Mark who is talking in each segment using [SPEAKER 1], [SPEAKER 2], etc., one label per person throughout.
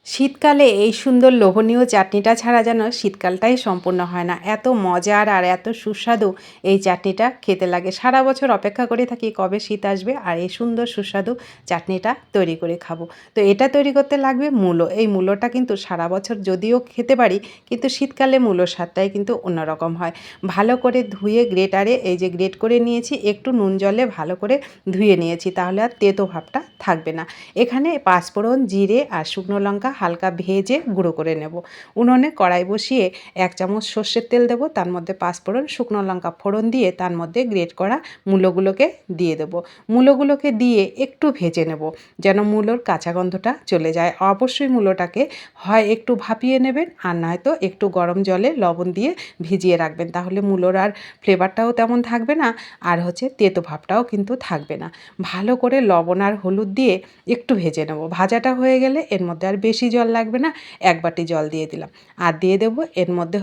[SPEAKER 1] শীতকালে এই সুন্দর লোভনীয় চাটনিটা ছাড়া যেন শীতকালটাই সম্পূর্ণ হয় না। এত মজার আর এত সুস্বাদু এই চাটনিটা খেতে লাগে। সারা বছর অপেক্ষা করে থাকি কবে শীত আসবে আর এই সুন্দর সুস্বাদু চাটনিটা তৈরি করে খাবো। তো এটা তৈরি করতে লাগবে মূলো। এই মূলোটা কিন্তু সারা বছর যদিও খেতে পারি, কিন্তু শীতকালে মূলোর স্বাদটাই কিন্তু অন্যরকম হয়। ভালো করে ধুয়ে গ্রেটারে এই যে গ্রেট করে নিয়েছি, একটু নুন জলে ভালো করে ধুয়ে নিয়েছি, তাহলে আর তেতো ভাবটা থাকবে না। এখানে পাঁচফোড়ন, জিরে আর শুকনো লঙ্কা হালকা ভেজে গুঁড়ো করে নেব। উনুনে কড়াই বসিয়ে 1 চামচ সর্ষের তেল দেব, তার মধ্যে পাঁচফোড়ন, শুকনো লঙ্কা ফোড়ন দিয়ে তার মধ্যে গ্রেট করা মূলোগুলোকে দিয়ে দেব। মূলোগুলোকে দিয়ে একটু ভেজে নেব যেন মূলোর কাঁচা গন্ধটা চলে যায়। অবশ্যই মূলোটাকে হয় একটু ভাপিয়ে নেবেন আর নয়তো একটু গরম জলে লবণ দিয়ে ভিজিয়ে রাখবেন, তাহলে মূলোর আর ফ্লেভারটাও তেমন থাকবে না আর তেতো ভাবটাও কিন্তু থাকবে না। ভালো করে লবণ আর হলুদ দিয়ে একটু ভেজে নেব। ভাজাটা হয়ে গেলে এর মধ্যে আর বেশি জল লাগবে না, 1 বাটি জল দিয়ে দিলাম। আর দিয়ে দেব এর মধ্যে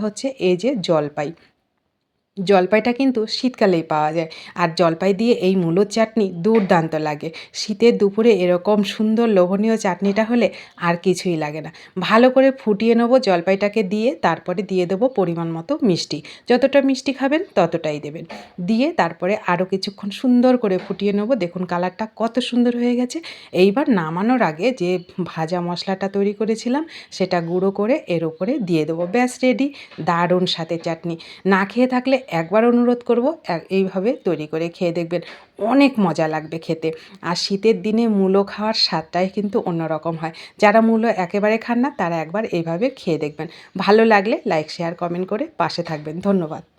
[SPEAKER 1] এই যে জলপাই। জলপাইটা কিন্তু শীতকালেই পাওয়া যায় আর জলপাই দিয়ে এই মূলোর চাটনি দুর্দান্ত লাগে। শীতের দুপুরে এরকম সুন্দর লোভনীয় চাটনিটা হলে আর কিছুই লাগে না। ভালো করে ফুটিয়ে নেব জলপাইটাকে দিয়ে, তারপরে দিয়ে দেবো পরিমাণ মতো মিষ্টি। যতটা মিষ্টি খাবেন ততটাই দেবেন। দিয়ে তারপরে আরও কিছুক্ষণ সুন্দর করে ফুটিয়ে নেব। দেখুন কালারটা কত সুন্দর হয়ে গেছে। এইবার নামানোর আগে যে ভাজা মশলাটা তৈরি করেছিলাম সেটা গুঁড়ো করে এর উপরে দিয়ে দেবো। ব্যাস রেডি, দারুণ স্বাদের চাটনি। না খেয়ে থাকলে একবার অনুরোধ করব এইভাবে তৈরি করে খেয়ে দেখবেন, অনেক মজা লাগবে খেতে। আর শীতের দিনে মূলো খাওয়ার স্বাদটাই কিন্তু অন্যরকম হয়। যারা মূলো একেবারে খান না তারা একবার এইভাবে খেয়ে দেখবেন। ভালো লাগলে লাইক, শেয়ার, কমেন্ট করে পাশে থাকবেন। ধন্যবাদ।